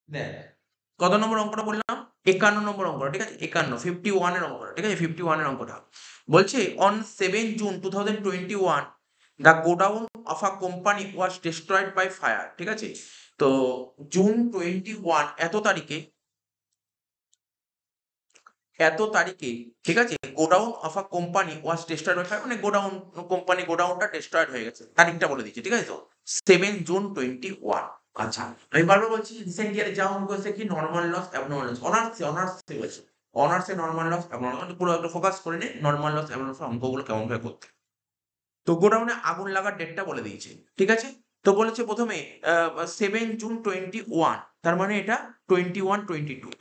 দেখ কত নম্বর অঙ্কটা বললাম? 51 নম্বর অঙ্কটা, ঠিক আছে? 51, 51 এর অঙ্কটা, ঠিক আছে? 51 এর অঙ্কটা। বলছে on 7 June 2021 the godown of a company was destroyed by fire, ঠিক আছে? তো জুন 21 এত তারিখে, ঠিক আছে, godown of a company was destroyed by fire, মানে গোডাউনটা ডেস্ট্রয়েড হয়ে গেছে, তারিখটা বলে দিচ্ছে, ঠিক আছে? তো 7 জুন 2021। আচ্ছা, আমি বারবার বলছি রিসেন্ট ইয়ারে যা অঙ্ক হয়েছে কি নরমাল লস অ্যাবনর্মাল লস, অনার্সে হয়েছে, অনার্সে নরমাল লস অ্যাবনর্মাল, পুরো একটু ফোকাস করে নে নরমাল লস অ্যাবনর্মাল অঙ্কগুলো কেমন ভাবে করতে। তো গোডাউনে আগুন লাগার ডেটটা বলে দিয়েছে, ঠিক আছে? তো বলেছে প্রথমে 7 জুন 2021, তার মানে এটা 21-22,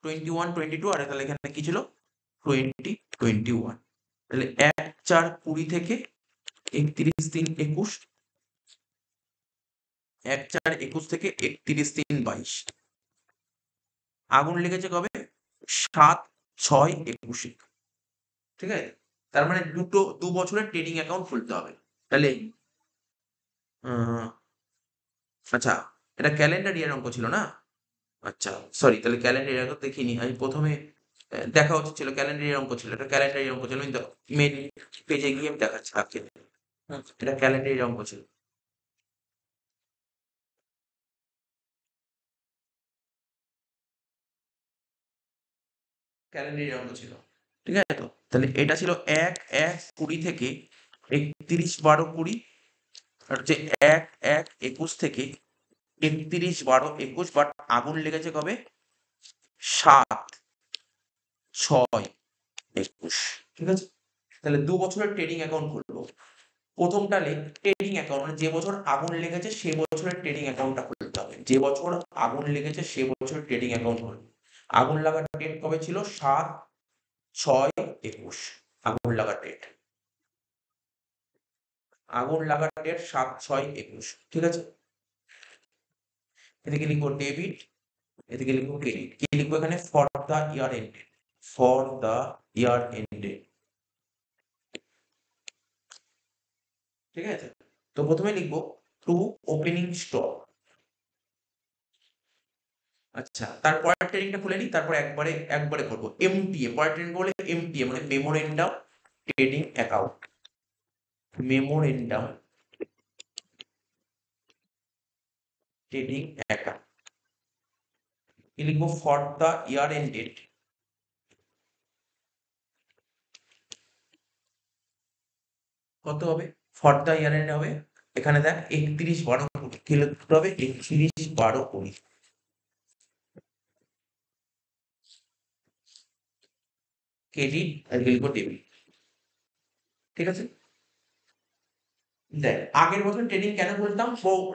21-22, আর তাহলে এখানে কি ছিল 20-21, তাহলে 1-4-20 থেকে 31-3-21, 1-4-21 থেকে 31-3-22, আগুন লেগেছে কবে 7-6-21, ঠিক আছে? তার মানে দু বছরের ট্রেডিং অ্যাকাউন্ট খুলতে হবে। তাহলে আহ, আচ্ছা, এটা ক্যালেন্ডার ইয়ার অঙ্ক ছিল না? আচ্ছা, সরি, তাহলে ক্যালেন্ডার ইয়ার অঙ্ক দেখিনি আমি প্রথমে। দেখা উচিত ছিল ক্যালেন্ডার ইয়ার অঙ্ক ছিল, এটা ক্যালেন্ডার ইয়ার অঙ্ক ছিল, আমি মেন পেজে গিয়ে আমি দেখাচ্ছি আজকে। এটা ক্যালেন্ডার ইয়ার অঙ্ক ছিল, ক্যালেন্ডার অঙ্ক ছিল, ঠিক আছে? তো তাহলে এটা ছিল 1-1-20 থেকে 31-12-20, আর হচ্ছে 1-1-21 থেকে 31-12-21, বাট আগুন লেগেছে কবে 7-6-21, ঠিক আছে? তাহলে 2 বছরের ট্রেডিং অ্যাকাউন্ট খুলবো। প্রথমটা ট্রেডিং অ্যাকাউন্ট, মানে যে বছর আগুন লেগেছে সে বছরের ট্রেডিং অ্যাকাউন্টটা খুলতে হবে, যে বছর আগুন লেগেছে সে বছরের ট্রেডিং অ্যাকাউন্ট খুলবে। আগুন লাগার ডেট কবে ছিল 7-6-21, আগুন লাগার ডেট, আগুন লাগার ডেট 7-6-21, ঠিক আছে? এদিকে লিখবো ডেবিট, এদিকে লিখবো ক্রেডিট। কি লিখবো এখানে? For the year ended, for the year ended, ঠিক আছে? তো প্রথমে লিখবো টু ওপেনিং স্টক। আচ্ছা, তারপরের ট্রেডিংটা খুলে নিই, তারপর একবারে একবারে করবো এমটিএ। পরের ট্রেডিং বলে এমটিএ, মানে memorandum trading account, memorandum trading account. কি লিখবো? ফর দা ইয়ার এন্ডেড, কত হবে? ফর দা ইয়ার এন্ড হবে, এখানে দেখ 31-12-20, কি লিখতে হবে? 31-12-20, ক্রেডিট আর লিখবো ডেবিট, ঠিক আছে? দেখ আগের বছর ট্রেডিং কেন খুলতাম,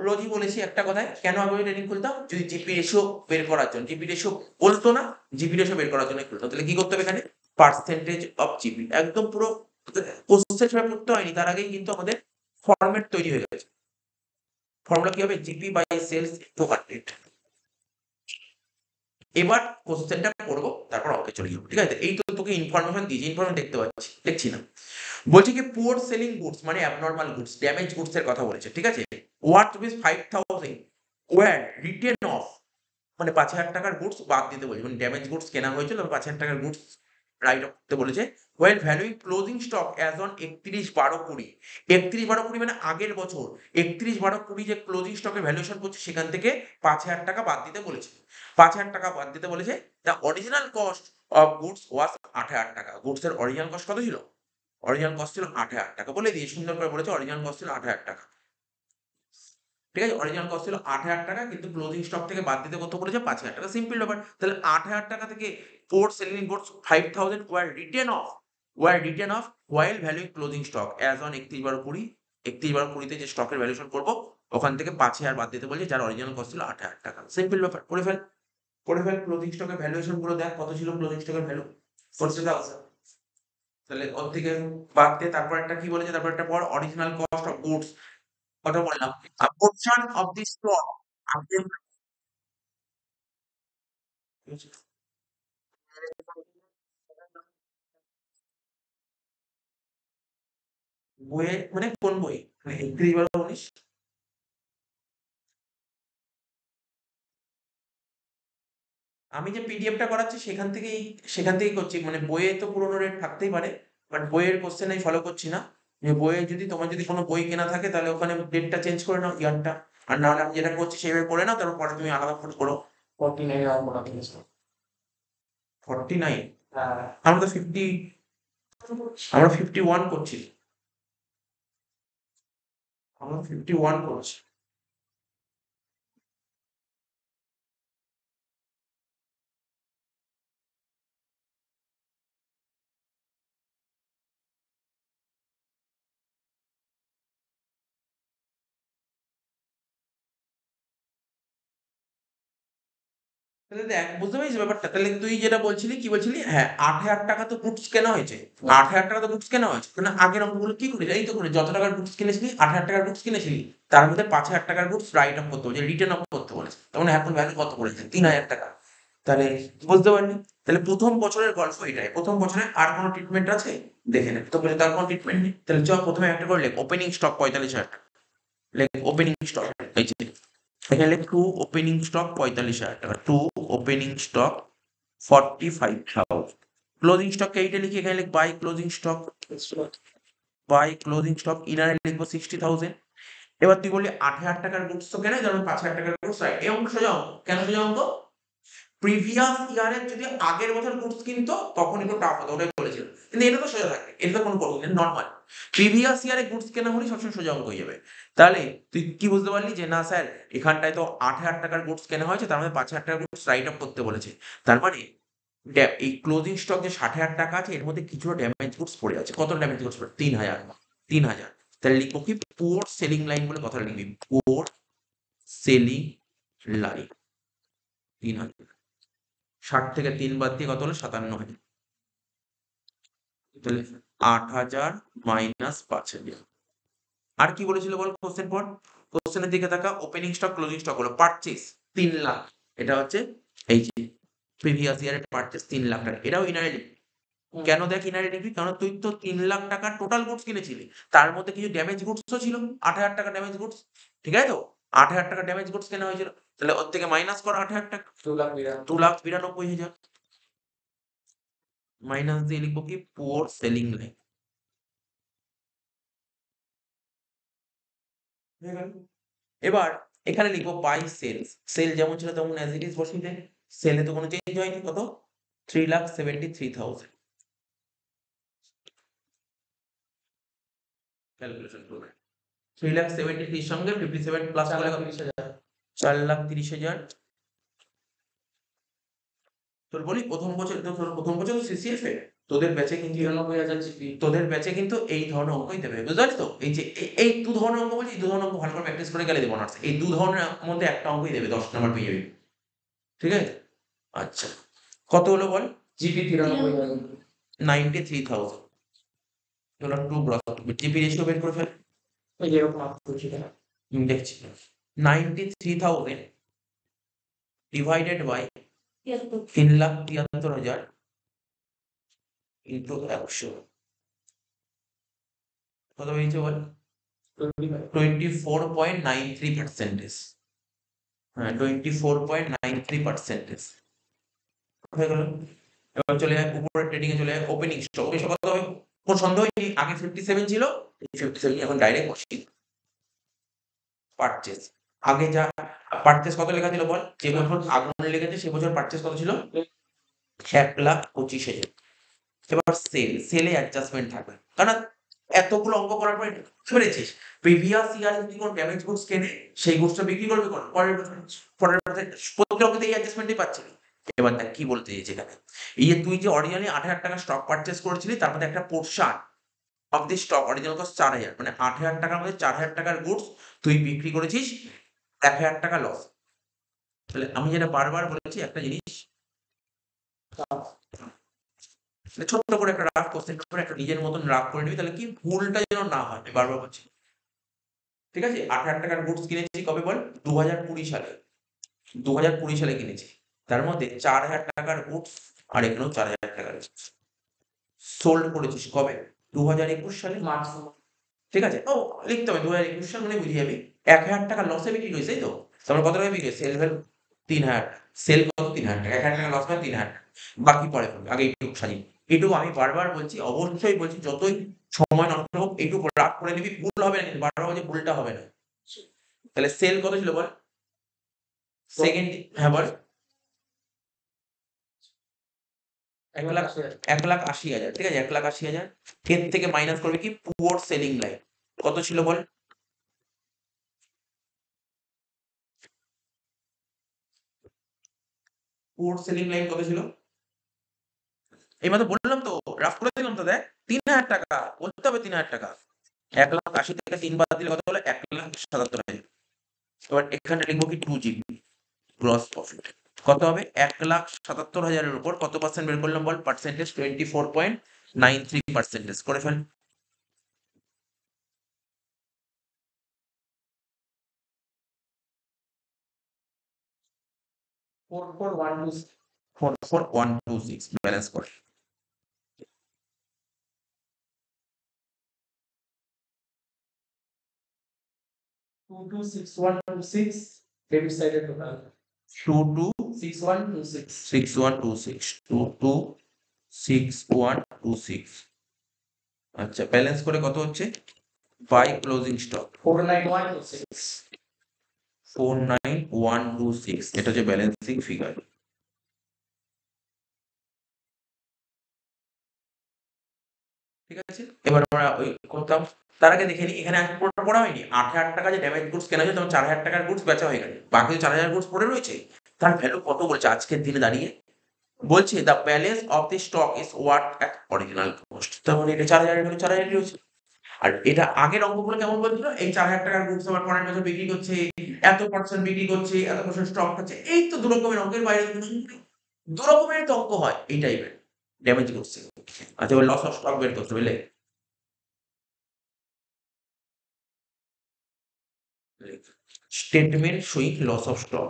রোজই বলেছি একটা কথায়, কেন আগে ট্রেডিং খুলতাম? যদি জিপি রেশিও বের করার জন্য, জিপি রেশিও বলতো না, জিপি রেশিও বের করার জন্য খুলতাম। তাহলে কি করতে হবে এখানে? পার্সেন্টেজ অফ জিপি, একদম পুরো কোশ্চেন সেভাবে পড়তে হয়নি, তার আগেই কিন্তু আমাদের ফরম্যাট তৈরি হয়ে গেছে। ফর্মুলা কি হবে? GP by sales into 100। এবার কোশ্চেনটা পড়বো, তারপর অঙ্কে চলে যাবো, ঠিক আছে? এই তো তোকে ইনফরমেশন দিয়েছি, ইনফরমেশন দেখতে পাচ্ছি, দেখছি না। বলছে কি পুয়ার সেলিং গুডস মানে অ্যাবনর্মাল গুডস, ড্যামেজ গুডস এর কথা বলেছে, ঠিক আছে? Worth rupees 5000 were written of, মানে 5000 টাকার গুডস বাদ দিতে বলেছে, মানে ড্যামেজ গুডস কেনা হয়েছিল, 5000 টাকার গুডস রাইট অফ করতে বলেছে। Well ভ্যালুইং closing stock as on 31-12-20, 31-12-20 মানে আগের বছর 31-12-20 যে ক্লোজিং স্টকের ভ্যালুয়েশন করছে সেখান থেকে 5000 টাকা বাদ দিতে বলেছে, 5000 টাকা বাদ দিতে বলেছে। The original cost of goods was 8000 টাকা। গুডস এর অরিজিনাল কস্ট কত ছিল? অরিজিনাল কস্ট ছিল 8000 টাকা, বলে দিয়ে সুন্দর করে বলেছে অরিজিনাল কস্ট ছিল 8000 টাকা, ঠিক আছে? অরিজিনাল কস্ট ছিল 8000 টাকা, কিন্তু ক্লোজিং স্টক থেকে বাদ দিতে কত বলেছে? 5000 টাকা, সিম্পল ব্যাপার। তাহলে 8000 টাকা থেকে port selling goods 5000 were written of while ভ্যালুইং closing stock as on 31-12-20, 31-12-20 তে যে স্টকের ভ্যালুয়েশন করব ওখান থেকে 5000 বাদ দিতে বলেছে, যার অরিজিনাল কস্ট ছিল 8000 টাকা, সিম্পল ব্যাপার। করে ফেল, করে ফেল। ক্লোজিং স্টকের ভ্যালুয়েশন গুলো দেখ কত ছিল ক্লোজিং স্টকের ভ্যালু, 40,000। তাহলে ওর থেকে বাদ দিয়ে তারপর একটা কি বলেছে, তারপর একটা পর অরিজিনাল কস্ট অফ গুডস, কথা বললাম। A portion of the stock after বইয়ে, মানে কোন বই? মানে 31-12-19? আমি যে পিডিএফটা করাচ্ছি সেখান থেকেই করছি, মানে বইয়ে তো পুরোনো রেট থাকতেই পারে, বাট বইয়ের কোশ্চেন আমি ফলো করছি না। যে বইয়ে যদি তোমার যদি কোনো বই কেনা থাকে তাহলে ওখানে ডেটটা চেঞ্জ করে নাও, ইয়ারটা। আর না হলে আমি যেটা করছি সেইভাবে করে নাও, তারপর পরে তুমি আলাদা করে করো। 49 আর মনে হচ্ছে। 49? হ্যাঁ আমরা তো 51 করছি। আমরা 51 করছি। তাহলে দেখ, বুঝতে পারছিস ব্যাপারটা? তাহলে তুই যেটা বলছিলি, কি বলছিলি? হ্যাঁ, 8,000 টাকা তো গুডস কেনা হয়েছে। 8,000 টাকা তো গুডস কেনা হয়েছে। তাহলে আগের অঙ্কগুলো কি করিস? এই তো করে যত টাকার গুডস কিনেছিলি, 8,000 টাকার গুডস কিনেছিলি, তার মধ্যে 5,000 টাকার গুডস রাইট অফ করতে বলেছে, রিটার্ন অফ করতে বলেছে। তখন এখন ভ্যালু কত করেছে? 3,000 টাকা। তাহলে বুঝতে পারলি? তাহলে প্রথম বছরের গল্প এটাই। প্রথম বছরে আর কোনো ট্রিটমেন্ট আছে? দেখে নে। প্রথম বছরে তার কোনো ট্রিটমেন্ট নেই। তাহলে চল প্রথমে একটা করে লেখ, ওপেনিং স্টক 45,000 টাকা। লেখ ওপেনিং স্টক। এই যে এখানে লেখ টু ওপেনিং স্টক 45,000 টাকা। Two opening stock 45,000। ক্লোজিং স্টককে এইটা লিখি, এখানে লিখ by closing stock. By closing stock ইনারে লিখবো 60,000। এবার তুই বললি 8,000 টাকার গুডস তো কেন, যেমন 5,000 টাকার গুডস, রাইট? এই অঙ্ক সোজা অঙ্ক। কেন সোজা অঙ্ক? প্রিভিয়াস ইয়ারের যদি আগের বছর গুডস কিনতো তখন একটু টাফ হতো, ওটাই বলেছিল। কিন্তু এটা তো সোজা থাকে, এটা তো কোনো প্রবলেম নেই, নর্মাল। প্রিভিয়াস ইয়ারে গুডস কেনা হলে সবসময় সোজা অঙ্ক হয়ে যাবে। তাহলে তুই কি বুঝতে পারলি যে না স্যার, এখানটায় তো 8,000 টাকার গুডস কেনা হয়েছে, তার মধ্যে 5,000 টাকার গুডস রাইট অফ করতে বলেছে। তার মানে এই ক্লোজিং স্টক যে 60,000 টাকা আছে, এর মধ্যে কিছুটা ড্যামেজ গুডস পড়ে আছে। কত ড্যামেজ গুডস পড়ে? 3,000। 3,000। তাহলে লিখবো কি? পোর সেলিং লাইন বলে কথাটা লিখবি। পোর সেলিং লাইন 3,000। 60 থেকে 3 বাদ দিয়ে কত হলো? 57,000। তাহলে 8,000 মাইনাস 5,000। আর কি বলেছিল বল কোশ্চেন পর? কোশ্চেনের দিকে তাকা। ওপেনিং স্টক ক্লোজিং স্টক হলো পারচেজ 3 লাখ। এটা হচ্ছে এই যে প্রিভিয়াস ইয়ারের পারচেজ 3 লাখ টাকা। এটাও ইনারে লিখবি। কেন দেখ ইনারে লিখবি? কারণ তুই তো 3 লাখ টাকার টোটাল গুডস কিনেছিলি, তার মধ্যে কিছু ড্যামেজ গুডসও ছিল। 8,000 টাকা ড্যামেজ গুডস, ঠিক আছে তো? 8,000 টাকা ড্যামেজ গুডস কেনা হয়েছিল, তাহলে ওর থেকে মাইনাস কর 8,000 টাকা। 2,92,000 মাইনাস দিয়ে লিখবো কি? Poor selling line. এবার এখানে লিখবো বাই সেলস। সেল যেমন ছিল তেমন অ্যাজ ইট ইজ বসিয়ে দে। সেলে তো কোনো চেঞ্জ হয়নি। কত? 3,73,000। ক্যালকুলেশন করবে। 3,73,000 সঙ্গে 57 প্লাস করলে 4,30,000। তোর বলি প্রথম বছর তো, প্রথম বছর তো সিসিএফ এ তোদের ব্যাচে কিন্তু 93,000 জিপি। তোদের ব্যাচে কিন্তু এই ধরনের অঙ্কই দেবে, বুঝতে পারছিস তো? এই যে এই দু ধরনের অঙ্ক বলছি, এই দু ধরনের অঙ্ক ভালো করে প্র্যাকটিস করে গেলে দেবো না। এই দু ধরনের মধ্যে একটা অঙ্কই দেবে, 10 নাম্বার পেয়ে যাবি। ঠিক আছে? আচ্ছা, কত হলো বল? জিপি 93,000। 93,000। তোরা টু গ্রস জিপি রেশিও বের করে ফেল। ওই যে এরকম মাপ করছি না। দেখছি 93,000 ডিভাইডেড বাই 3,73,000 ইন্টু 100। কত হয়েছে বল? 24.93%। হ্যাঁ, 24.93%। হয়ে গেল। এবার চলে যায় উপরের ট্রেডিং এ, চলে যায় ওপেনিং স্টক। এসব কত হবে? কোন সন্দেহ নেই, আগে 57 ছিল, 57 এখন ডাইরেক্ট বসিয়ে পারচেজ। আগে যা পারচেজ কত লেখা ছিল বল? যে বছর আগুনে লেগেছে সে বছর পারচেজ কত ছিল? 1,25,000। এবার সেলে অ্যাডজাস্টমেন্ট থাকবে, কারণ এতগুলো অঙ্ক করার পরে বুঝতে পেরেছিস প্রিভিয়াস ইয়ার যদি কোনো ড্যামেজ গুডস কেনে, সেই গুডসটা বিক্রি করবে কোন পরের বছর। পরের বছর প্রত্যেক অঙ্কতে এই অ্যাডজাস্টমেন্টই পাচ্ছিস। এবার দেখ কি বলতে চাইছে এখানে। এই যে তুই যে অরিজিনালি 8,000 টাকা স্টক পারচেজ করেছিলি, তার মধ্যে একটা portion of the stock original cost 4,000, মানে 8,000 টাকার মধ্যে 4,000 টাকার গুডস তুই বিক্রি করেছিস 1,000 টাকা লস। তাহলে আমি যেটা বারবার বলেছি একটা জিনিস, ছোট্ট করে একটা রাফ কোশ্চেন করে একটা নিজের মতন রাফ করে নিবি, তাহলে কি ভুলটা যেন না হয়। আমি বারবার বলছি, ঠিক আছে? 8,000 টাকার গুডস কিনেছি কবে বল? 2020 সালে। 2020 সালে কিনেছি। তার মধ্যে 4,000 টাকার গুডস আর এখানেও 4,000 টাকার সোল্ড করেছিস কবে? 2021 সালে মার্চ। ঠিক আছে? ও লিখতে হবে 2021 সাল, মানে বুঝে যাবি 1,000 টাকা লসে বিক্রি করিস, তাই তো? তারপরে কত টাকা বিক্রি? সেল ভ্যালু 3,000, সেল কত 3,000 টাকা, 1,000 টাকা লস হয় 3,000 টাকা, বাকি পরে করবে, আগে এইটুকু সাজিয়ে। এইটুকু আমি বারবার বলছি, অবশ্যই বলছি, যতই সময় নষ্ট হোক এইটুকু রাগ করে নিবি, ভুল হবে না, কিন্তু বারবার বলছি ভুলটা হবে না। তাহলে সেল কত ছিল বল, সেকেন্ড, হ্যাঁ বল, 1,80,000, ঠিক আছে, 1,80,000, এর থেকে মাইনাস করবে কি পুয়ার সেলিং লাইন, কত ছিল বল, পুয়ার সেলিং লাইন কত ছিল, এই মাত্র বললাম তো, রাফ করে দিলাম তো, দেখ 3,000 টাকা, বলতে হবে 3,000 টাকা, 1,80,000 থেকে 3 বাদ দিলে কত হলো, 1,77,000। এবার এখানে লিখবো কি 2 GB গ্রস প্রফিট, কত হবে 1,77,000 এর উপর কত পার্সেন্ট বের করলাম বল, পার্সেন্টেজ 24.93% করে ফেল। 44,126 44,126 ব্যালেন্স করে, 226126 debit side এর total 226126 6126 226126, আচ্ছা ব্যালেন্স করে কত হচ্ছে, বাই ক্লোজিং স্টক 49126 49126, এটা হচ্ছে ব্যালেন্সিং ফিগার। ঠিক আছে, এবার আমরা ওই করতাম, তার আগে দেখে নিই, এখানে আগে পুরোটা পড়া হয়নি, 8,000 টাকা যে ড্যামেজ গুডস কেনা হয়েছে, তখন 4,000 টাকার গুডস বেচা হয়ে গেছে, বাকি 4,000 গুডস পড়ে রয়েছে, তার ভ্যালু কত বলছে আজকের দিনে দাঁড়িয়ে, বলছে the balance of the stock is worth at original cost, তার মানে এটা 4,000 এর ভ্যালু 4,000 রয়েছে। আর এটা আগের অঙ্কগুলো কেমন বলছিল, এই 4,000 টাকার গুডস আমার পরের বছর বিক্রি করছে, এত পার্সেন্ট বিক্রি করছে, এত পার্সেন্ট স্টক আছে, এই তো দু রকমের অঙ্কের বাইরে কোনো অঙ্ক নেই। দু রকমের তো অঙ্ক হয় এই টাইপের ড্যামেজ গুডস। আচ্ছা এবার লস অফ স্টক বের করতে বুঝলে, statement showing loss of stock,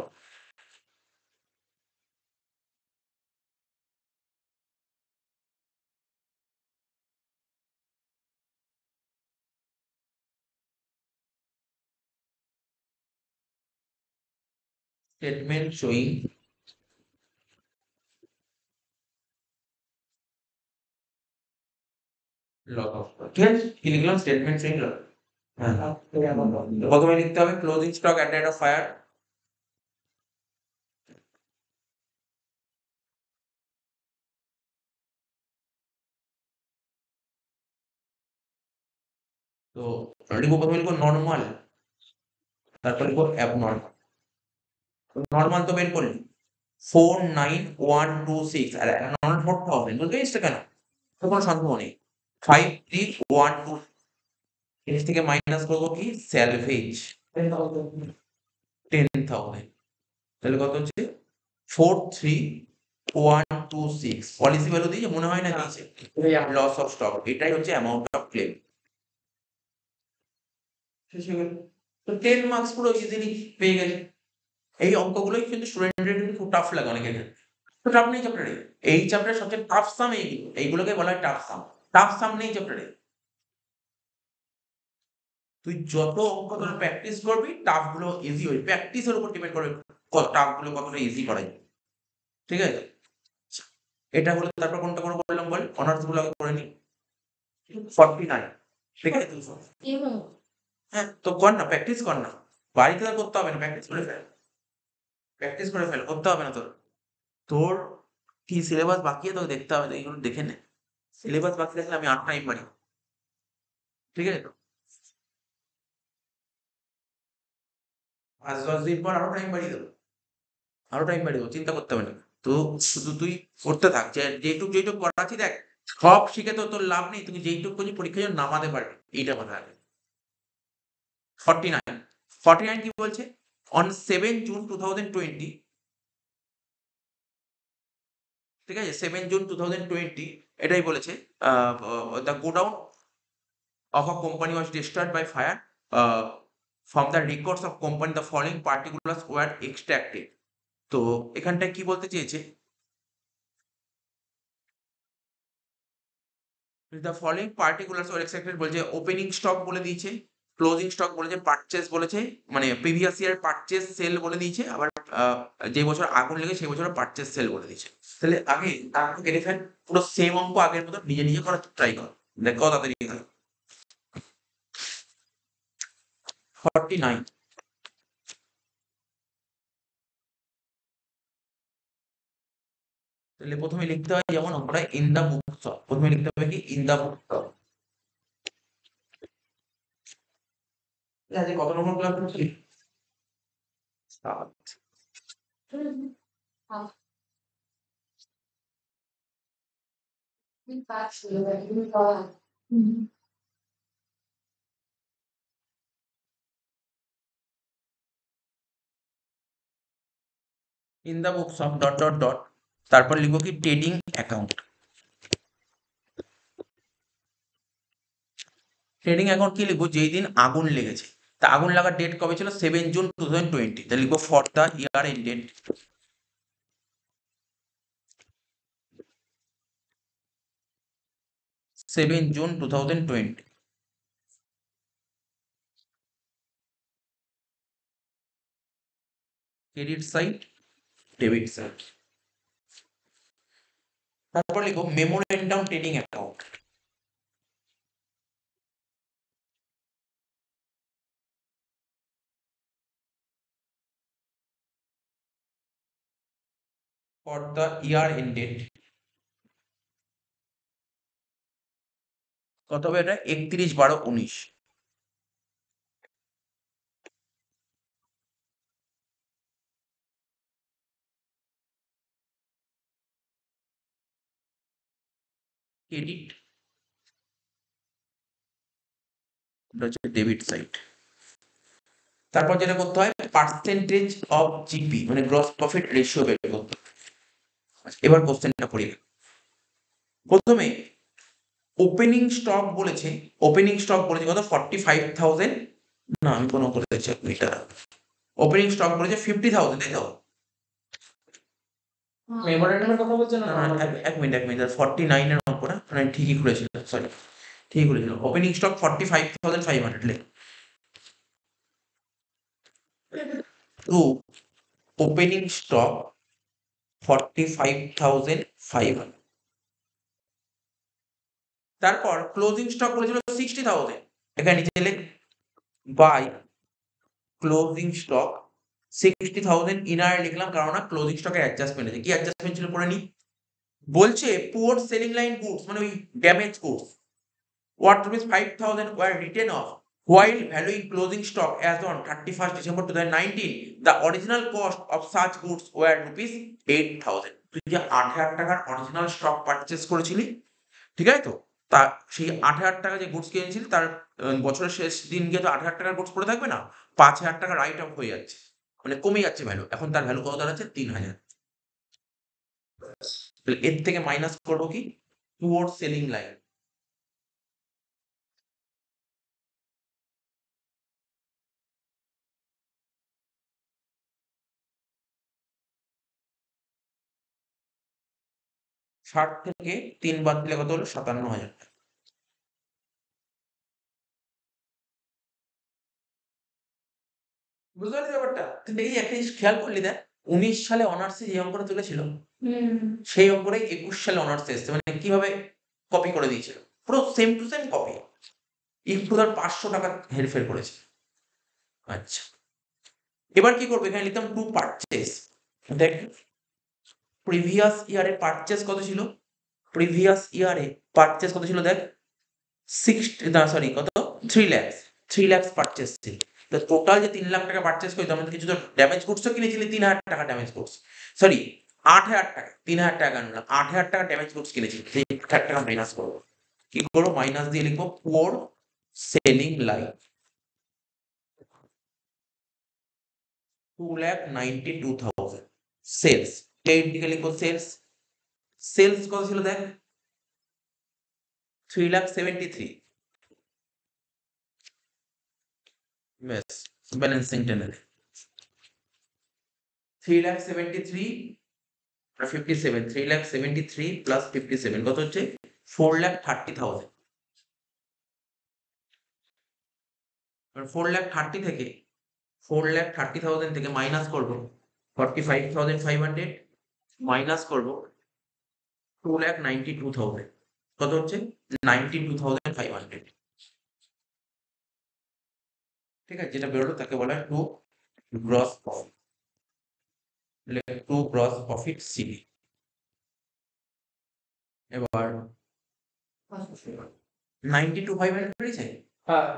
statement showing loss of stock, ঠিক আছে, কি লিখলাম, স্টেটমেন্ট শোয়িং লস, হ্যাঁ প্রথমে লিখতে হবে closing stock at rate of fire, তো লিখবো, প্রথমে লিখবো নর্মাল, তারপর লিখবো অ্যাবনর্মাল, নর্মাল তো বের করলি 49126, আর অ্যাবনর্মাল 4,000, বুঝতে পেরেছিস কেন, তো কোনো সন্দেহ নেই, 5312, এর থেকে মাইনাস করবো কি স্যালভেজ 10,000, তাহলে কত হচ্ছে 43,126, পলিসি ভ্যালু দিয়ে মনে হয় না দিয়েছে, লস অফ স্টক, এটাই হচ্ছে অ্যামাউন্ট অফ ক্লেম, শেষ হয়ে গেল, তো 10 মার্কস পুরো ইজিলি পেয়ে গেছে। এই অঙ্কগুলোই কিন্তু স্টুডেন্টদের কিন্তু খুব টাফ লাগে অনেকের ক্ষেত্রে, তো টাফ নেই চ্যাপ্টারে, এই চ্যাপ্টারের সবচেয়ে টাফ সাম এইগুলো, এইগুলোকে বলা হয় টাফ সাম, টাফ সাম নেই চ্যাপ্টারে, তুই যত অঙ্ক তোর প্র্যাকটিস করবি টাফ গুলো ইজি হবে, প্র্যাকটিসের উপর ডিপেন্ড করবে টাফ গুলো কতটা ইজি করা যায়, ঠিক আছে। এটা হলো, তারপর কোনটা করে বললাম বল, অনার্স গুলো আগে করে নি, 49, ঠিক আছে, হ্যাঁ তো কর না, প্র্যাকটিস কর না, বাড়িতে আর করতে হবে না, প্র্যাকটিস করে ফেল, প্র্যাকটিস করে ফেল, করতে হবে না তোর, তোর কি সিলেবাস বাকি আছে তোকে দেখতে হবে, তো এইগুলো দেখে নে, সিলেবাস বাকি থাকলে আমি 8 টাইম বাড়ি, ঠিক আছে তো, 5-10 দিন পর আরো টাইম বাড়িয়ে দেবো, আরো টাইম বাড়িয়ে দেবো, চিন্তা করতে হবে না, তো শুধু তুই করতে থাক, যে যেটুক যেটুক পড়াচ্ছি দেখ, সব শিখে তো তোর লাভ নেই, তুমি যেইটুক করছি পরীক্ষার জন্য নামাতে পারবি, এইটা মাথায় রাখবে। 49, 49 কি বলছে, অন 7 জুন 2020, ঠিক আছে, 7 জুন 2020, এটাই বলেছে, the godown of a company was destroyed by fire. From the records of company, the following particulars were extracted. তো এখানটায় কি বলতে চেয়েছে, the following particulars were extracted বলছে, ওপেনিং স্টক বলে দিয়েছে, ক্লোজিং স্টক বলেছে, পারচেস বলেছে, মানে প্রিভিয়াস ইয়ার পারচেস সেল বলে দিয়েছে, আবার যে বছর আগুন লেগে সেই বছর পারচেস সেল বলে দিয়েছে। তাহলে আগে তারপর কেটে ফেল, পুরো সেম অঙ্ক আগের মতো নিজে নিজে করার ট্রাই কর, দেখ কত তাড়াতাড়ি হয়। 49। তাহলে প্রথমে লিখতে হয় যেমন অঙ্কটা ইন দা বুক শপ, প্রথমে লিখতে হবে কি ইন দা বুক শপ। আজকে কত নম্বর ক্লাস করছি? 7। In the book shop dot dot dot, তারপর লিখবো কি ট্রেডিং অ্যাকাউন্ট। ট্রেডিং অ্যাকাউন্ট কি লিখবো, যেই দিন আগুন লেগেছে, তা আগুন লাগার ডেট কবে ছিল, 7 জুন 2020। তাহলে লিখবো for the year ended 7 June 2020। Credit side, debit side. তারপর লিখবো memorandum trading account. For the year ended কত হবে এটা, 31/12/19। ক্রেডিট, এটা হচ্ছে ডেবিট সাইড। তারপর যেটা করতে হয় পার্সেন্টেজ অফ জিপি, মানে গ্রস প্রফিট রেশিও বের করতে হয়। এবার কোশ্চেনটা পড়ি। প্রথমে ওপেনিং স্টক বলেছে, ওপেনিং স্টক বলেছে কত 45,000, না আমি কোনো করে দিচ্ছি এটা, ওপেনিং স্টক বলেছে 50,000, তাই তো? মেমোরেন্ডামের কথা বলছেন না? না, এক মিনিট 49 এর অঙ্ক না, মানে ঠিকই করেছিল, সরি ঠিকই করেছিল। ওপেনিং স্টক 45,500 লেখ, টু ওপেনিং স্টক 45,500। তারপর ক্লোজিং স্টক বলেছিল 60,000, এখানে নিচে লেখ বাই ক্লোজিং স্টক 60,000 ইনার লিখলাম, কারণ না ক্লোজিং স্টকের অ্যাডজাস্টমেন্ট আছে। কি অ্যাডজাস্টমেন্ট ছিল পড়ে নি, বলছে পোর সেলিং লাইন গুডস, মানে ওই damage goods, what rupees 5,000 were written off while valuing closing stock as on 31st December 2019, the original cost of such goods were rupees 8,000। তুই যে 8,000 টাকার অরিজিনাল স্টক পারচেস করেছিলি, ঠিক আছে তো, তা সেই 8,000 টাকা যে গুডস কিনেছিলি তার বছরের শেষ দিন গিয়ে তো 8,000 টাকার গুডস পড়ে থাকবে না, 5,000 টাকা রাইট অফ হয়ে যাচ্ছে, মানে কমে যাচ্ছে ভ্যালু, এখন তার ভ্যালু কত দাঁড়াচ্ছে 3,000। তাহলে এর থেকে মাইনাস করবো কি টুয়ার্ড সেলিং লাইন, ষাট থেকে 3 বাদ দিলে কত হলো 57,000। বুঝতে পারলি ব্যাপারটা? তুই দেখি একটা জিনিস খেয়াল করলি, দেখ 19 সালে অনার্সে যে অঙ্কটা তুলেছিল সেই অঙ্কটাই 21 সালে অনার্সে এসছে, মানে কিভাবে কপি করে দিয়েছিল, পুরো সেম টু সেম কপি, একটু তার 500 টাকা হেরফের করেছে। আচ্ছা, এবার কি করবো, এখানে লিখতাম টু পারচেস। দেখ প্রিভিয়াস ইয়ারে পারচেস কত ছিল, প্রিভিয়াস ইয়ারে পারচেস কত ছিল দেখ 60, না সরি কত 3 লাখ, 3 লাখ পারচেস ছিল। তো টোটাল যে 3 লাখ টাকা পারচেস করি, তার মধ্যে কিছু তো ড্যামেজ গুডসও কিনেছিলি 3,000 টাকা ড্যামেজ গুডস, সরি 8,000 টাকা, 3,000 টাকা না 8,000 টাকা ড্যামেজ গুডস কিনেছিলি, সেই 1,000 টাকা মাইনাস করবো, কি করবো মাইনাস দিয়ে লিখবো পোর সেলিং লাইন 2,92,000 সেলস, এই দিকে লিখবো সেলস, সেলস কত ছিল দেখ 3,73,000, ব্যাস ব্যালেন্সিং টেনে 3,73,000 57, 3,73,000 প্লাস 57 কত হচ্ছে 4,30,000। 4,30,000 থেকে 4,30,000 থেকে মাইনাস করবো 45,500 মাইনাস করবো 2,92,000 কত হচ্ছে 92,500। ঠিক আছে, যেটা বেরোলো তাকে বলা হয় to gross profit, to gross profit CB. এবার 92,500 আছে। হ্যাঁ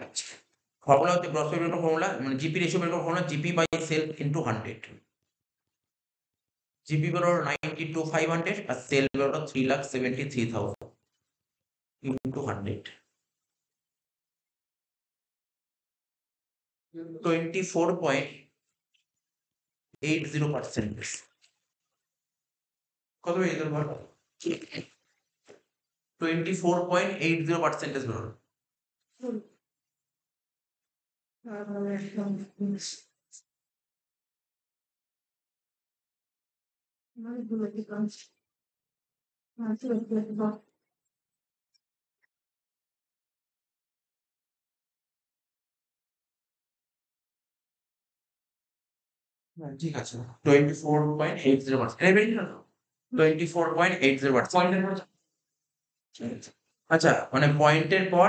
আচ্ছা, ফর্মুলা হচ্ছে গ্রস প্রফিট ফর্মুলা, মানে জিপি রেশিও বের করার formula GP by sale into 100। GP বেরোলো 92,500 আর সেল বেরোলো 3,73,000 ইনটু 100, 24.80%। কত হয়ে যেত বল? 24.80% বেরোলো। ঠিক আছে, 24.80%। এটা বেরিয়ে গেল তো? 24.80%। আচ্ছা, মানে পয়েন্টের পর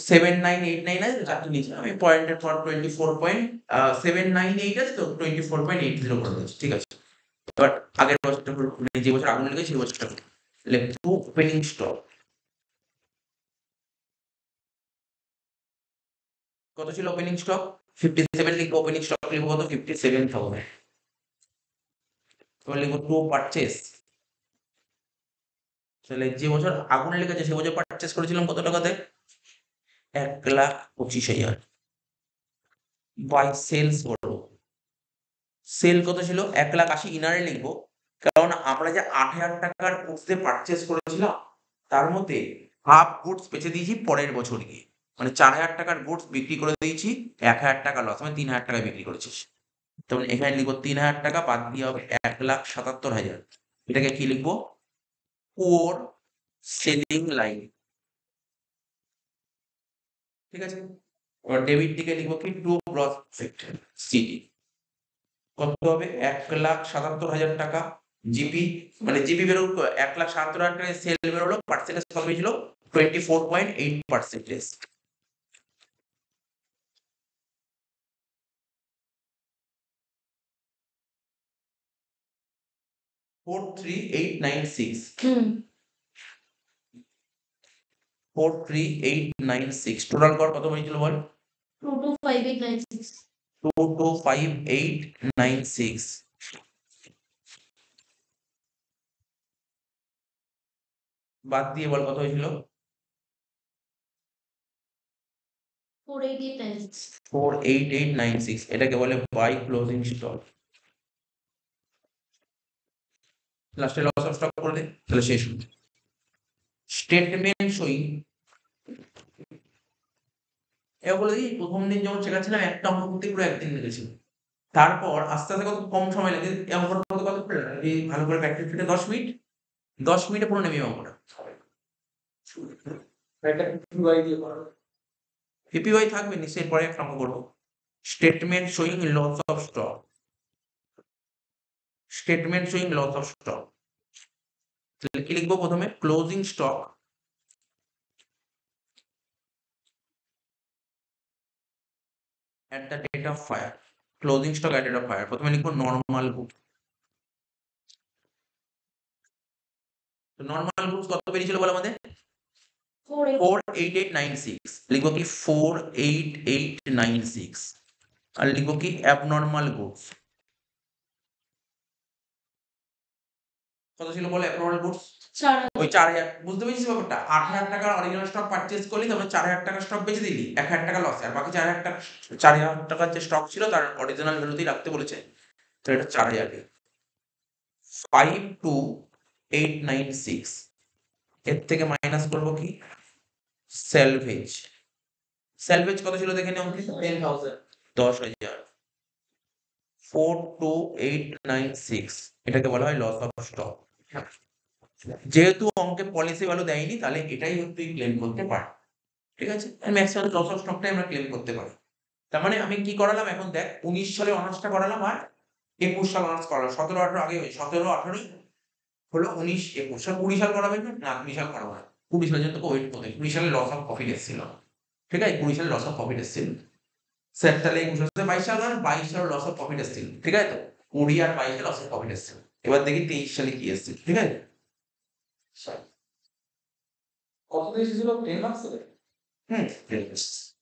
7989 আছে তো, চারটে নিচে আমি পয়েন্টের পর 24.798 আছে তো 24.80 করে দিচ্ছি। ঠিক আছে, এবার আগের বছরটা মানে যে বছর আগুন লেগেছে সেই বছরটা টু ওপেনিং স্টক কত ছিল? ওপেনিং স্টক 57 লিখবো, ওপেনিং স্টক লিখবো কত? 57,000। এবার লিখবো টু পারচেস, তাহলে যে বছর আগুন লেগেছে সে বছর পারচেস করেছিলাম কত টাকাতে? 1,25,000 বাই সেলস করবো। সেল কত ছিল? 1,80,000 ইনারে লিখবো, কারণ আমরা যে 8,000 টাকার গুডস দিয়ে পারচেস করেছিলাম তার মধ্যে হাফ গুডস বেচে দিয়েছি পরের বছর গিয়ে, মানে 4,000 টাকার গুডস বিক্রি করে দিয়েছি, 1,000 টাকা লস, মানে 3,000 টাকায় বিক্রি করেছিস। তখন এখানে লিখবো 3,000 টাকা বাদ দিয়ে হবে 1,77,000। এটাকে কি লিখবো? Core selling line. ঠিক আছে, এবার ডেবিট দিকে লিখবো কি? টু গ্রস প্রফিট সিডি কত হবে? 1,77,000 টাকা। জিপি মানে জিপি বেরোলো 1,77,000 টাকায়, সেল বেরোলো, পার্সেন্টেজ কত হয়েছিল? 24.8%। 43896 43896 টোটাল কর কত হয়েছিল বল? 225896 225896 বাদ দিয়ে বল কত হয়েছিল? 48896 48896। এটাকে বলে বাই ক্লোজিং স্টক। লাস্টে লস অফ স্টক করে দে, তাহলে শেষ হলো। স্টেটমেন্ট শোয়িং এগুলো এই প্রথম দিন যখন শেখাচ্ছিলাম একটা অঙ্ক করতে পুরো একদিন লেগেছিল, তারপর আস্তে আস্তে কত কম সময় লাগে। এই অঙ্কটা কত কত করে এই ভালো করে প্র্যাকটিস করে 10 মিনিট, 10 মিনিটে পুরো নেমে অঙ্কটা। এটা পিওয়াই দিয়ে করো। পিপিওয়াই থাকবে নিশ্চয়ই, পরে একটা অঙ্ক করবো। Statement showing loss of stock, statement showing loss of stock. তাহলে কি লিখবো? প্রথমে closing stock at the date of fire, closing stock at date of fire। প্রথমে লিখবো নরমাল গুড। তো নরমাল গুডস কত বেরিয়েছিল বল আমাদের? 48896। লিখবো কি? 48896। আর লিখবো কি? অ্যাবনর্মাল গুডস কত ছিল বলে? অ্যাবনর্মাল গুডস 4000 ওই 4,000। বুঝতে পেরেছিস ব্যাপারটা? 8,000 টাকার অরিজিনাল স্টক পারচেজ করলি, তারপরে 4,000 টাকার স্টক বেচে দিলি, 1,000 টাকা লস, আর বাকি 4,000 টাকা 4,000 টাকার যে স্টক ছিল তার অরিজিনাল ভ্যালুতেই রাখতে বলেছে, তো এটা 4,000। 52,896 এর থেকে মাইনাস করবো কি? সেলভেজ। সেলভেজ কত ছিল দেখে নিও? 10,000 10,000। 42,896 এটাকে বলা হয় লস অফ স্টক। যেহেতু অঙ্কে পলিসি ভ্যালু দেয়নি, তাহলে এটাই তুই ক্লেম করতে পার। ঠিক আছে, আর ম্যাক্সিমাম লস অফ স্টকটাই আমরা ক্লেম করতে পারি। তার মানে আমি কি করালাম এখন দেখ, 19 সালে অনার্সটা করালাম আর 21 সাল অনার্স করালাম, 17 18 আগে 17 18 হলো 19 21 সাল 20 সাল করাবেন না 20 সাল করাবো না, 20 সালের জন্য তোকে ওয়েট করতে হবে। 20 সালে লস অফ প্রফিট এসেছিল, ঠিক আছে, 20 সালে লস অফ প্রফিট এসেছিল। স্যার তাহলে 21 সালে 22 সাল আর 22 সালে লস অফ প্রফিট এসেছিল, ঠিক আছে, তো 20 আর 22 লস অফ প্রফিট এসেছিল। এবার দেখি 23 সালে কি এসেছিল, ঠিক আছে। কত এসেছিল 10 লাখ থেকে?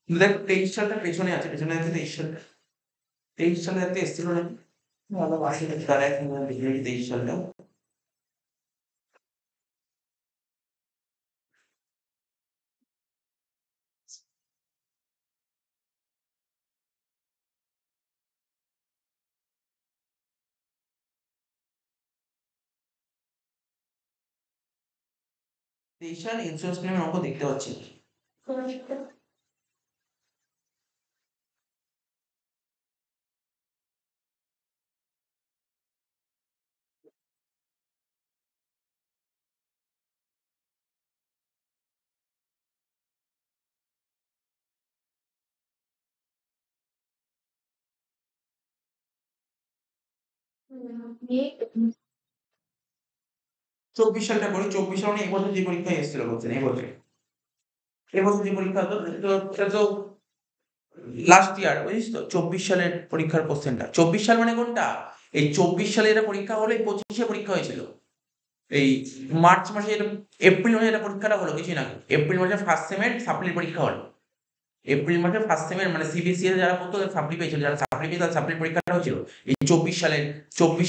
কিন্তু দেখ 23 সালটা পেছনে আছে, পেছনে আছে 23 সালটা, 23 সালে একটা এসেছিল না, ভালো বাসে তার এক 23 সালটা। তেইশ সাল ইন্স্যুরেন্স ক্লেমের অঙ্ক দেখতে পাচ্ছি না। চব্বিশ সালটা করি, 24 সাল মানে এবছর যে পরীক্ষায় এসেছিল বলছেন, এবছর যে পরীক্ষা হতো এটা তো লাস্ট ইয়ার, বুঝিস তো, 24 সালের পরীক্ষার কোশ্চেনটা। 24 সাল মানে কোনটা, এই 24 সালে এটা পরীক্ষা হলো, এই 25-এ পরীক্ষা হয়েছিল। এই মার্চ মাসে এটা, এপ্রিল মাসে এটা পরীক্ষাটা হলো কিছুদিন আগে, এপ্রিল মাসে ফার্স্ট সেমের সাপ্লির পরীক্ষা হলো। এপ্রিল মাসে ফার্স্ট সেমের মানে সিবিএসই এর যারা পড়তো সাপ্লি পেয়েছিল, যারা সাপ্লি পেয়ে তাদের সাপ্লির পরীক্ষাটা হয়েছিল এই 24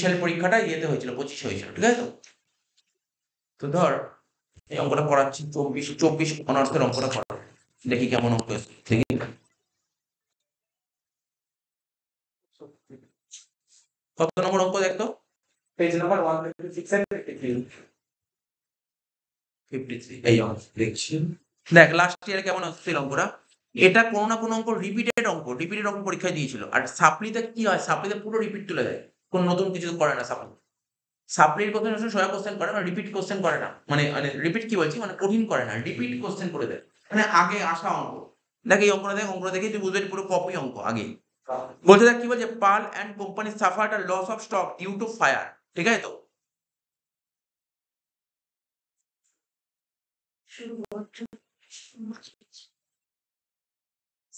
সালের পরীক্ষাটা ইয়েতে হয়েছিল, 25-এ হয়েছিল, ঠিক আছে। তো ধর এই অঙ্কটা করাচ্ছি, 24 অনার্সের অঙ্কটা করা, দেখি কেমন অঙ্ক এসেছে, দেখি। কত নম্বর অঙ্ক দেখতো, পেজ নাম্বার 156 এন্ড 53। 53, এই অঙ্ক দেখছি। দেখ লাস্ট ইয়ারে কেমন আসছিল অঙ্কটা, এটা কোনো না কোনো অঙ্ক রিপিটেড অঙ্ক পরীক্ষায় দিয়েছিল। আর সাপ্লিতে কি হয়, সাপ্লিতে পুরো রিপিট তুলে দেয়, কোনো নতুন কিছু করে না সাপ্লি। সাপ্লির কোশ্চেন আসলে সোজা কোশ্চেন করে না, রিপিট কোশ্চেন করে না, মানে রিপিট কি বলছি, মানে কঠিন করে না, রিপিট কোশ্চেন করে দেয়, মানে আগে আসা অঙ্ক। দেখ এই অঙ্কটা দেখে তুই বুঝবি পুরো কপি অঙ্ক আগে। বলতে দেখ কি বলছে, Pal and company suffered a loss of stock due to fire, ঠিক আছে তো।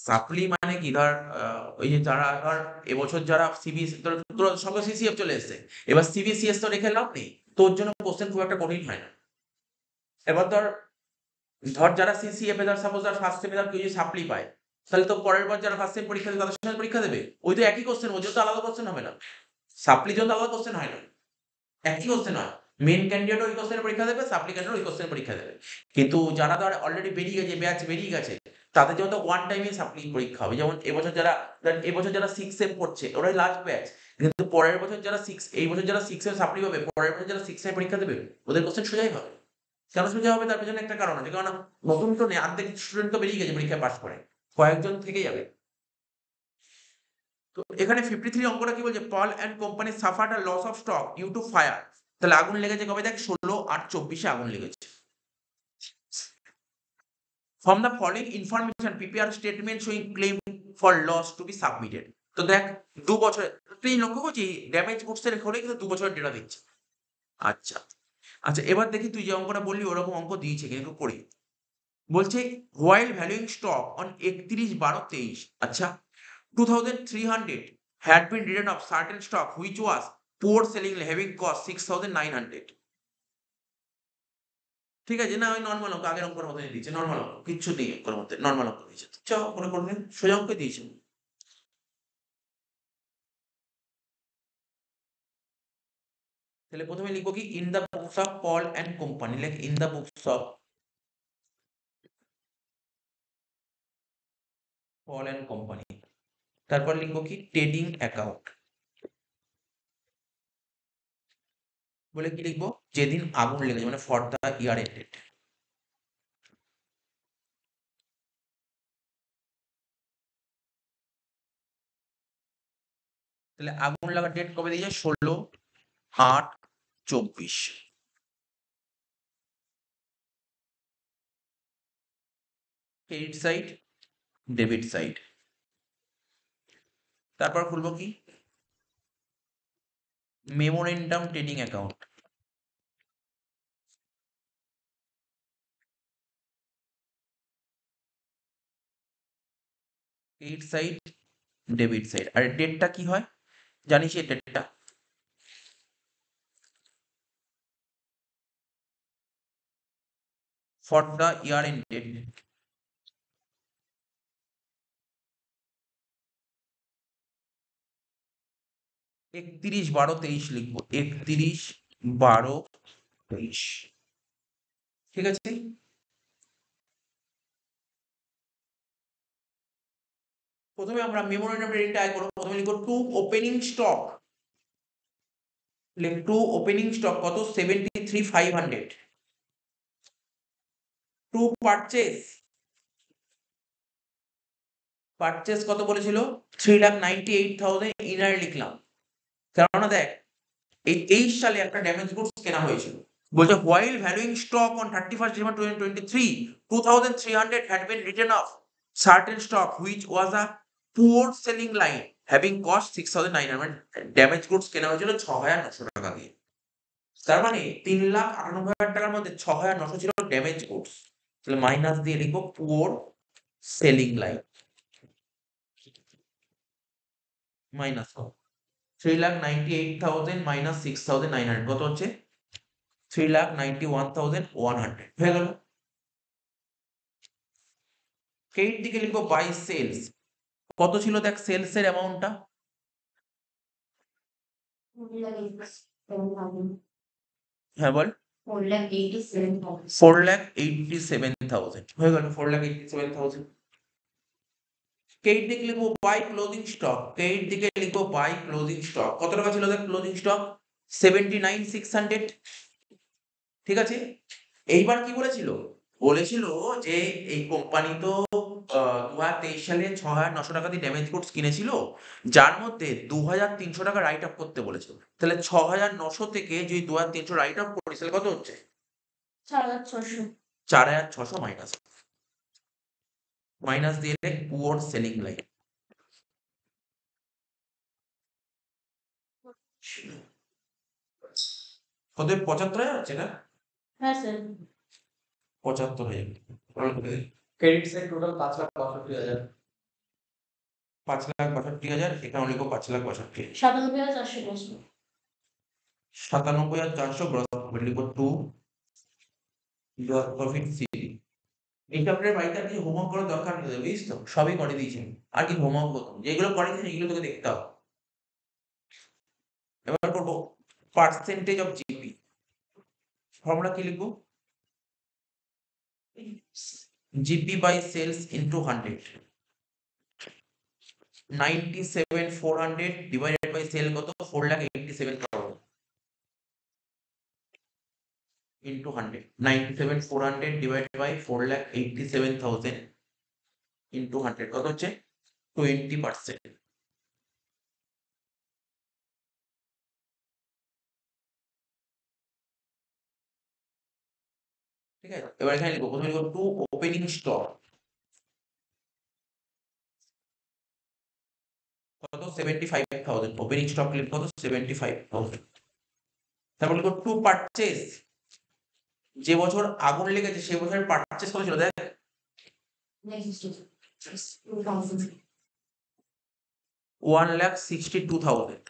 সাপ্লি মানে কি, ধর ওই যে যারা ধর এবছর যারা সিবিএস, তোর সঙ্গে সিসিএফ চলে এসেছে, এবার সিবিএসইএস তো রেখে লাভ নেই, তোর জন্য কোশ্চেন খুব একটা কঠিন হয় না। এবার ধর ধর যারা সিসিএফ এ ধর সাপোজ ধর ফার্স্ট সেমে ধর কেউ যদি সাপ্লি পায়, তাহলে তো পরের বার যারা ফার্স্ট সেম পরীক্ষা দেবে তাদের সঙ্গে পরীক্ষা দেবে, ওই তো একই কোশ্চেন, ওই জন্য তো আলাদা কোশ্চেন হবে না, সাপ্লির জন্য আলাদা কোশ্চেন হয় না, একই কোশ্চেন হয়। মেন ক্যান্ডিডেট ওই কোশ্চেনের পরীক্ষা দেবে, সাপ্লি ক্যান্ডিডেট ওই কোশ্চেনের পরীক্ষা দেবে। কিন্তু যারা ধর অলরেডি বেরিয়ে গেছে, ব্যাচ বেরিয়ে গেছে, তাদের জন্য তো ওয়ান টাইমে সাপ্লি পরীক্ষা হবে। যেমন এবছর যারা 6 সেম পড়ছে ওরাই লাস্ট ব্যাচ, কিন্তু পরের বছর যারা 6, এই বছর যারা 6 এর সাপ্লি পাবে, পরের বছর যারা 6 এর পরীক্ষা দেবে, ওদের কোশ্চেন সোজাই হবে। কেন সোজা হবে, তার পেছনে একটা কারণ আছে, কারণ নতুন তো নেই, অর্ধেক স্টুডেন্ট তো বেরিয়ে গেছে পরীক্ষায় পাস করে, কয়েকজন থেকে যাবে। তো এখানে 53 অঙ্কটা কি বলছে, Pal and company suffered a loss of stock due to fire. তাহলে আগুন লেগেছে কবে, দেখ 16/8/24 আগুন লেগেছে। From the following information prepare statement showing claim for loss to be submitted. তো দেখ 2 বছর, তুই লক্ষ্য করছিস ড্যামেজ গুডস এর হলে কিন্তু 2 বছরের ডেটা দিচ্ছে। আচ্ছা আচ্ছা, এবার দেখি তুই যে অঙ্কটা বললি ওরকম অঙ্ক দিয়েছে কিন্তু করি। বলছে হোয়াইল ভ্যালুইং স্টক অন 31/12/23, আচ্ছা, 2300 had been written off certain stock which was poor selling having cost 6900, ঠিক আছে না, ওই নর্মাল অঙ্ক আগের অঙ্কের মতই দিয়েছে, নর্মাল অঙ্ক, কিচ্ছু নেই অঙ্কের মধ্যে, নর্মাল অঙ্ক দিয়েছে, চ মনে করবেন সোজা অঙ্ক দিয়েছে। তাহলে প্রথমে লিখবো কি, in the books of Paul and company, like in the books of Paul and company, তারপর লিখবো কি ট্রেডিং অ্যাকাউন্ট, বলে কি লিখবো, যেদিন আগুন লেগেছে, মানে ফর দা ইয়ার এন্ডেড। তাহলে আগুন লাগার ডেট কবে দিয়েছে, 16/8/24। Credit side, debit side. তারপর খুলবো কি, memorandum trading account. Credit side, debit side. আর ডেটটা কি হয় জানিস, এই ডেটটা for the year end date. 31/12/23 লিখবো, 31/12/23। ঠিক আছে। প্রথমে আমরা মেমোরেন্ডাম ট্রেডিংটা আয় করবো। প্রথমে লিখবো to opening stock, to opening stock কত, 73,500। টু পারচেস, পারচেস কত বলেছিল, 3,98,000 ইনার লিখলাম। কেননা দেখ এই 23 সালে একটা ড্যামেজ গুডস কেনা হয়েছিল। বলছে while valuing stock on 31st December 2023, 2,300 had been written off certain stock which was a poor selling line having cost 6,900। Damage goods কেনা হয়েছিল 6,900 টাকা দিয়ে। তার মানে 3,98,000 টাকার মধ্যে 6,900 ছিল ড্যামেজ গুডস। তাহলে মাইনাস দিয়ে লিখবো poor selling line, minus 3,98,000 minus 6,900 কত হচ্ছে, 3,91,100 হয়ে গেল। ক্রেডিট দিকে লিখবো বাই সেলস, কত ছিল দেখ সেলস এর অ্যামাউন্টটা, হ্যাঁ বল, 4,87,000 হয়ে গেল, 4,87,000। ক্রেডিট দিকে লিখবো বাই ক্লোজিং স্টক, ক্রেডিট দিকে লিখবো বাই ক্লোজিং স্টক, কত টাকা ছিল দেখ ক্লোজিং স্টক, 79,600। ঠিক আছে। এইবার কি বলেছিল, বলেছিল যে এই কোম্পানি তো 2023 সালে 6,900 টাকা দিয়ে ড্যামেজ গুডস কিনেছিল, যার মধ্যে 2,300 টাকা রাইট অফ করতে বলেছিল। তাহলে 6,900 থেকে যদি 2,300 রাইট অফ করি তাহলে কত হচ্ছে, 4,600। 4,600 মাইনাস, মাইনাস দিয়ে পুওর সেলিং লাইন। কত, 75,000 হচ্ছে না, হ্যাঁ স্যার। 75,000। Credit side total 5,62,000। 5,62,000, এখানে লিখবো 5,62,000। 97,400। 97,400 গ্রস প্রফিট লিখবো, টু গ্রস প্রফিট সি। এইটা আপনার বাড়িতে আর কিছু হোমওয়ার্ক করার দরকার নেই, বুঝিস তো, সবই করে দিয়েছেন। আর কি হোমওয়ার্ক করতাম, যেগুলো করেছেন এগুলো তোকে দেখতে হবে। এবার করবো পার্সেন্টেজ অফ জিপি, ফর্মুলা কি লিখবো, GP by sales into 100। 97,400 divided by sale কত, 4,87,000 into 100। 97,400 divided by 4,87,000 into 100 কত হচ্ছে, 20%। ঠিক আছে। এবার এখানে লিখবো, প্রথমে লিখবো টু ওপেনিং স্টক কত, 75,000। ওপেনিং স্টক লিখবো কত, 75,000। তারপর লিখবো টু পারচেজ, যে বছর আগুন লেগেছে সেই বছরের পারচেজ কত ছিল দেখ, 1,62,000।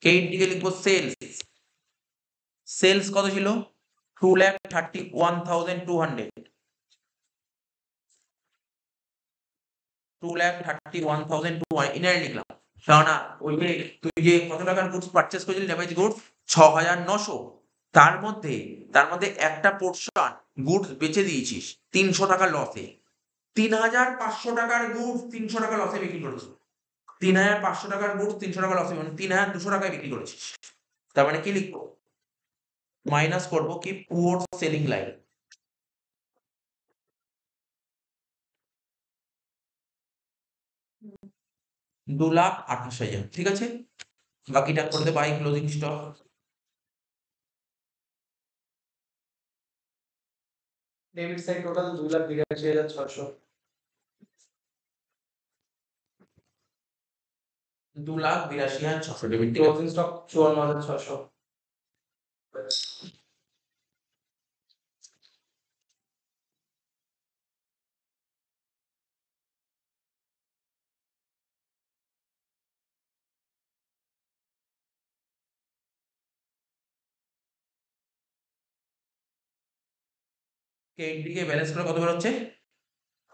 ক্রেডিট দিকে লিখবো সেলস, সেলস কত ছিল, 2,31,200। 2,31,200 ইনারে লিখলাম, কেননা ওই যে তুই যে কত টাকার গুডস পারচেজ করেছিলি ড্যামেজ গুডস, 6,900, তার মধ্যে একটা পোর্শন গুডস বেচে দিয়েছিস 300 টাকা লসে। 3,500 টাকার গুডস 300 টাকা লসে বিক্রি করেছিস, 3,500 টাকার গুডস 300 টাকা লসে, মানে 3,200 টাকায় বিক্রি করেছিস। তার মানে কি লিখবো, মাইনাস করবো কি পুওর সেলিং লাইন, হুম। 2,28,000। ঠিক আছে। বাকিটা করে দে by closing stock, debit side total 2,82,600। 2,82,600 debit. Closing stock 54,600। Credit দিকে ব্যালেন্স করে কত বেরোচ্ছে?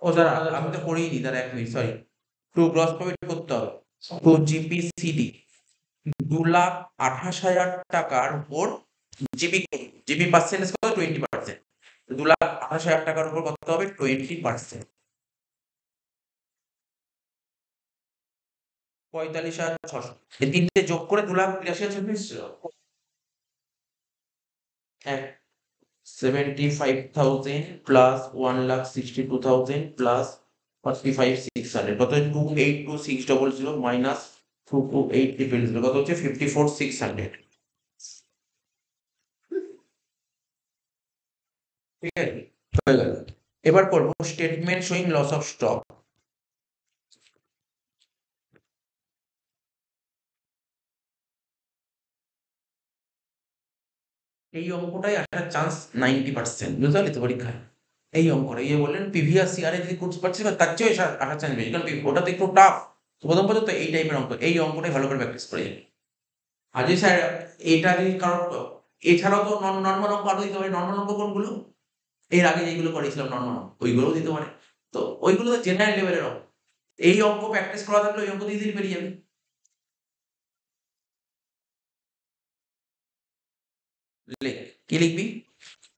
ও দাঁড়া, আমি তো করিনি, দাঁড়া 1 minute, sorry. To gross profit করতে হবে, টু জিপিসিডি 2,28,000 টাকার উপর জিপি পার্সেন্টেজ কত? 20%। 2,28,000 টাকার উপর কত হবে? 20%। 45,600। এই তিনটে যোগ করে 2,82,600 হ্যাঁ। 75,000 প্লাস 1,62,000 প্লাস 45,600 কত? 2,82,600 মাইনাস 2,28,000 কত হচ্ছে? 54,600। ঠিক আছে, হয়ে গেল। এবার করবো statement showing loss of stock. এই অঙ্কটাই আসার চান্স 90%, বুঝতে পারলি তো পরীক্ষায়? এই অঙ্কটা ইয়ে বললেন প্রিভিয়াস ইয়ারে যদি কোর্স পাচ্ছিস তার চেয়েও আসার চান্স বেশি, কারণ ওটা তো একটু টাফ। প্রথম পর্যন্ত এই টাইপের অঙ্ক, এই অঙ্কটাই ভালো করে প্র্যাকটিস করে যাবে। আর যদি স্যার এটা যদি কারণ এছাড়াও তো নর্মাল অঙ্ক আরো দিতে পারে। নর্মাল অঙ্ক কোনগুলো? এর আগে যেগুলো করেছিলাম নর্মাল অঙ্ক, ওইগুলোও দিতে পারে। তো ওইগুলো তো জেনারেল লেভেলের অঙ্ক। এই অঙ্ক প্র্যাকটিস করা থাকলে ওই অঙ্ক দিয়ে দিন বেরিয়ে যাবে। কি লিখবি?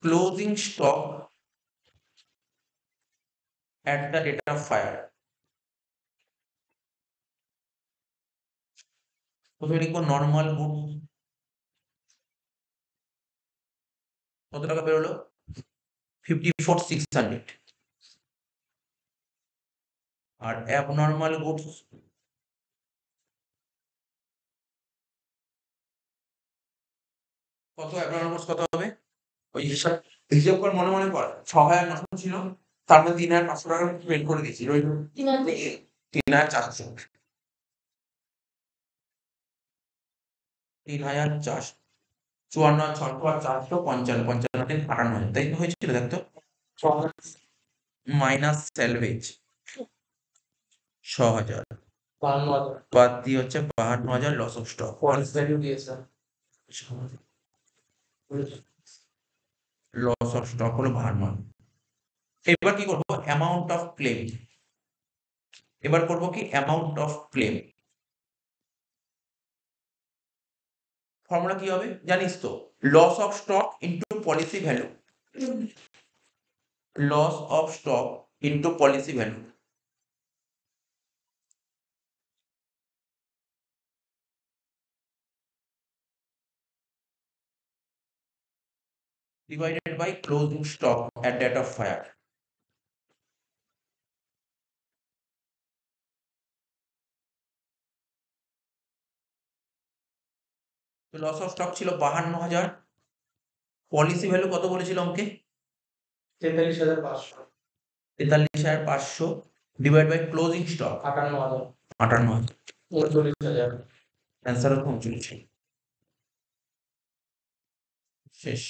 Closing stock at the date of fire। প্রথমে লিখবো নর্মাল গুড কত টাকা বেরোলো? 54,600। আর অ্যাবনর্মাল গুডস কত? অ্যাবনর্মাল গুডস কত হবে? ওই হিসাব কর, মনে মনে কর। 6,900 ছিল, তার মধ্যে 3,500 টাকা পেড করে দিয়েছি, রইল 3,400। 3,400 54, 400, 55, 55, 58, তাই তো হয়েছিল? দেখতো, মাইনাস স্যালভেজ 6,000 52,000 বাদ দিয়ে হচ্ছে 52,000 loss of stock. False value দিয়েছে। লস অফ স্টক হলো 52। এবার কি করবো? Amount of claim. এবার করবো কি? Amount of claim. ফর্মুলা কি হবে জানিস তো? Loss of stock into policy value. Loss of stock into policy value divided by closing stock at date of fire। তো লস অফ স্টক ছিল 52,000, পলিসি ভ্যালু কত বলেছিল অঙ্কে? 43,500। 43,500 divide by closing stock 58,000। 58,000। 39,000। Answer হচ্ছে 39। শেষ।